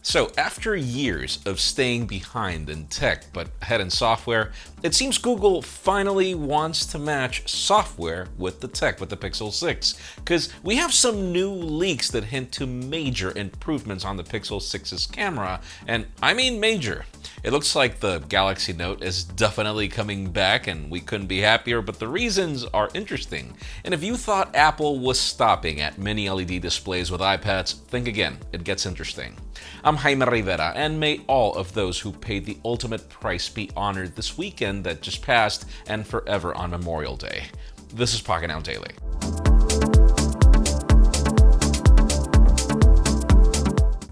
So, after years of staying behind in tech but ahead in software, it seems Google finally wants to match software with the tech with the Pixel 6. Because we have some new leaks that hint to major improvements on the Pixel 6's camera, and I mean major. It looks like the Galaxy Note is definitely coming back, and we couldn't be happier, but the reasons are interesting. And if you thought Apple was stopping at mini LED displays with iPads, think again, it gets interesting. I'm Jaime Rivera, and may all of those who paid the ultimate price be honored this weekend that just passed and forever on Memorial Day. This is Pocketnow Daily.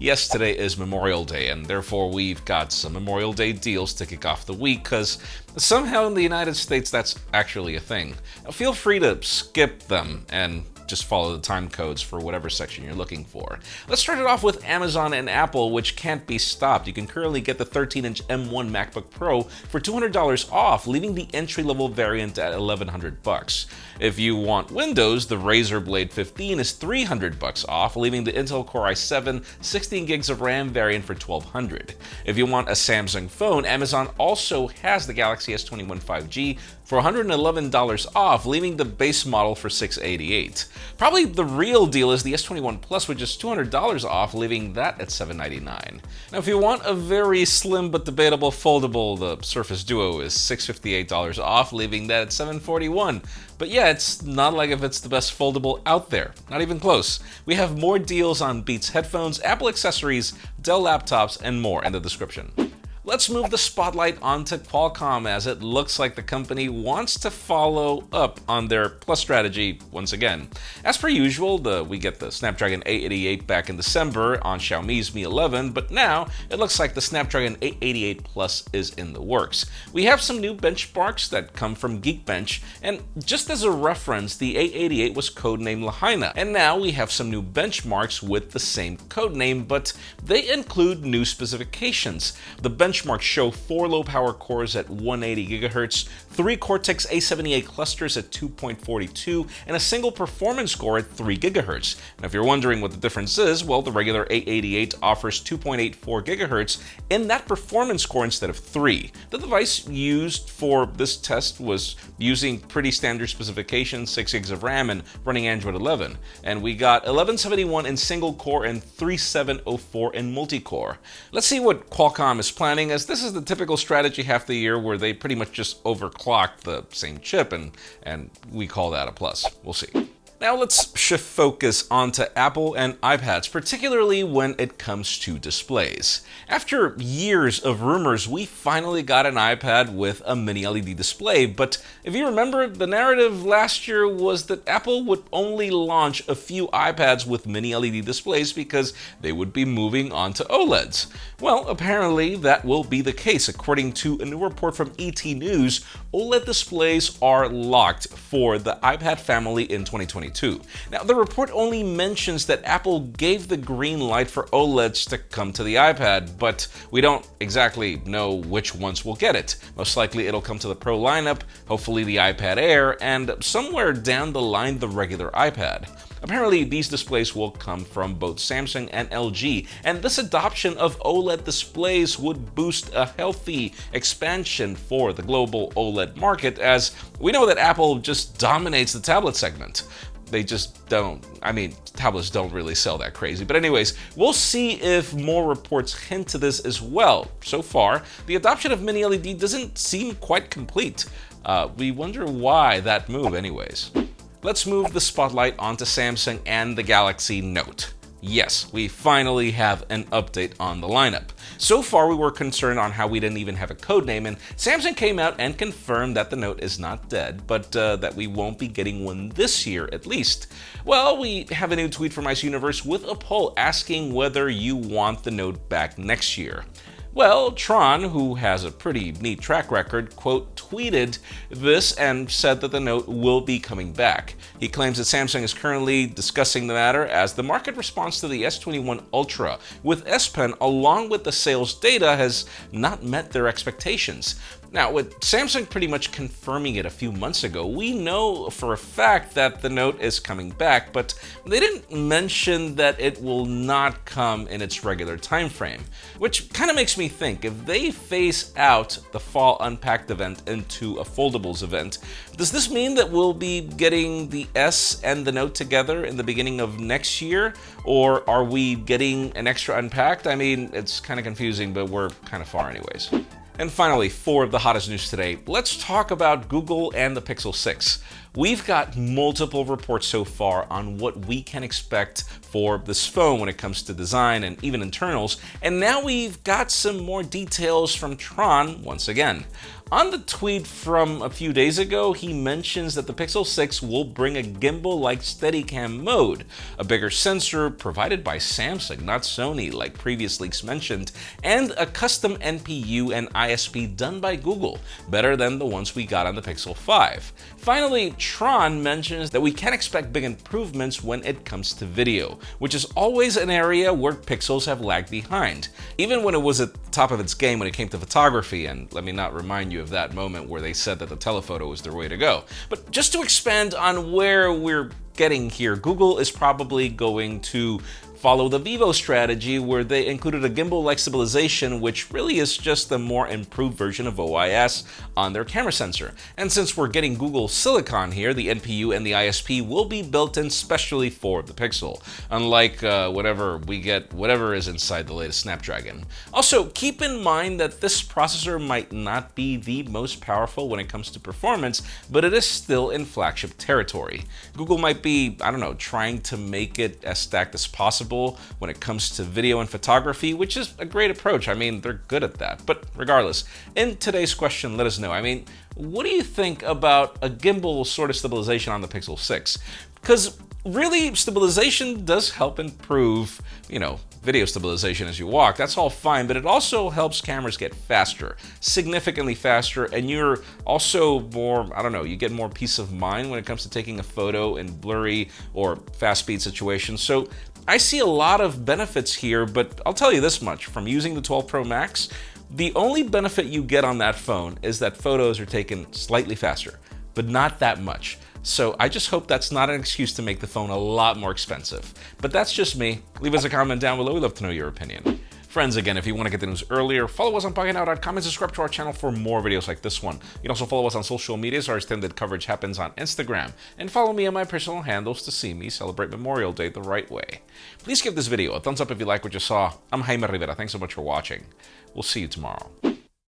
Yes, today is Memorial Day, and therefore we've got some Memorial Day deals to kick off the week, because somehow in the United States that's actually a thing. Now, feel free to skip them and just follow the time codes for whatever section you're looking for. Let's start it off with Amazon and Apple, which can't be stopped. You can currently get the 13-inch M1 MacBook Pro for $200 off, leaving the entry-level variant at $1,100. If you want Windows, the Razer Blade 15 is $300 off, leaving the Intel Core i7 16 gigs of RAM variant for $1,200. If you want a Samsung phone, Amazon also has the Galaxy S21 5G for $111 off, leaving the base model for $688. Probably the real deal is the S21 Plus, which is $200 off, leaving that at $799. Now, if you want a very slim but debatable foldable, the Surface Duo is $658 off, leaving that at $741. But yeah, it's not like if it's the best foldable out there. Not even close. We have more deals on Beats headphones, Apple accessories, Dell laptops, and more in the description. Let's move the spotlight onto Qualcomm, as it looks like the company wants to follow up on their Plus strategy once again. As per usual, we get the Snapdragon 888 back in December on Xiaomi's Mi 11, but now it looks like the Snapdragon 888 Plus is in the works. We have some new benchmarks that come from Geekbench, and just as a reference, the 888 was codenamed Lahaina, and now we have some new benchmarks with the same codename, but they include new specifications. The benchmarks show 4 low-power cores at 180 GHz, 3 Cortex A78 clusters at 2.42, and a single performance core at 3 GHz. Now, if you're wondering what the difference is, well, the regular 888 offers 2.84 GHz in that performance core instead of 3. The device used for this test was using pretty standard specifications, 6 gigs of RAM, and running Android 11. And we got 1171 in single core and 3704 in multi-core. Let's see what Qualcomm is planning, as this is the typical strategy half the year where they pretty much just overclock the same chip, and we call that a plus. We'll see. Now let's shift focus onto Apple and iPads, particularly when it comes to displays. After years of rumors, we finally got an iPad with a mini LED display, but if you remember, the narrative last year was that Apple would only launch a few iPads with mini LED displays because they would be moving on to OLEDs. Well, apparently that will be the case. According to a new report from ET News, OLED displays are locked for the iPad family in 2022. Now, the report only mentions that Apple gave the green light for OLEDs to come to the iPad, but we don't exactly know which ones will get it. Most likely it'll come to the Pro lineup, hopefully the iPad Air, and somewhere down the line the regular iPad. Apparently, these displays will come from both Samsung and LG, and this adoption of OLED displays would boost a healthy expansion for the global OLED market, as we know that Apple just dominates the tablet segment. They just don't. I mean, tablets don't really sell that crazy. But anyways, we'll see if more reports hint to this as well. So far, the adoption of mini LED doesn't seem quite complete. We wonder why that move anyways. Let's move the spotlight onto Samsung and the Galaxy Note. Yes, we finally have an update on the lineup. So far, we were concerned on how we didn't even have a codename, and Samsung came out and confirmed that the Note is not dead, but that we won't be getting one this year at least. Well, we have a new tweet from Ice Universe with a poll asking whether you want the Note back next year. Well, Tron, who has a pretty neat track record, quote, tweeted this and said that the Note will be coming back. He claims that Samsung is currently discussing the matter as the market response to the S21 Ultra with S Pen along with the sales data has not met their expectations. Now, with Samsung pretty much confirming it a few months ago, we know for a fact that the Note is coming back, but they didn't mention that it will not come in its regular time frame, which kind of makes me think if they phase out the Fall Unpacked event into a foldables event, does this mean that we'll be getting the S and the Note together in the beginning of next year? Or are we getting an extra Unpacked? I mean, it's kind of confusing, but we're kind of far anyways. And finally, for the hottest news today, let's talk about Google and the Pixel 6. We've got multiple reports so far on what we can expect for this phone when it comes to design and even internals, and now we've got some more details from Tron once again. On the tweet from a few days ago, he mentions that the Pixel 6 will bring a gimbal-like Steadicam mode, a bigger sensor provided by Samsung, not Sony, like previous leaks mentioned, and a custom NPU and ISP done by Google, better than the ones we got on the Pixel 5. Finally, Tron mentions that we can expect big improvements when it comes to video, which is always an area where Pixels have lagged behind, even when it was at the top of its game when it came to photography, and let me not remind you of that moment where they said that the telephoto was their way to go. But just to expand on where we're getting here, Google is probably going to follow the Vivo strategy where they included a gimbal-like stabilization, which really is just a more improved version of OIS on their camera sensor. And since we're getting Google Silicon here, the NPU and the ISP will be built in specially for the Pixel, unlike whatever is inside the latest Snapdragon. Also, keep in mind that this processor might not be the most powerful when it comes to performance, but it is still in flagship territory. Google might be, trying to make it as stacked as possible when it comes to video and photography, which is a great approach. I mean, they're good at that. But regardless, in today's question, let us know. What do you think about a gimbal sort of stabilization on the Pixel 6? Because really, stabilization does help improve, video stabilization as you walk. That's all fine, but it also helps cameras get faster, significantly faster, and you're also more, you get more peace of mind when it comes to taking a photo in blurry or fast speed situations. So I see a lot of benefits here, but I'll tell you this much, from using the 12 Pro Max, the only benefit you get on that phone is that photos are taken slightly faster, but not that much. So I just hope that's not an excuse to make the phone a lot more expensive. But that's just me. Leave us a comment down below. We'd love to know your opinion. Friends, again, if you want to get the news earlier, follow us on Pocketnow.com and subscribe to our channel for more videos like this one. You can also follow us on social media, so our extended coverage happens on Instagram. And follow me on my personal handles to see me celebrate Memorial Day the right way. Please give this video a thumbs up if you like what you saw. I'm Jaime Rivera. Thanks so much for watching. We'll see you tomorrow.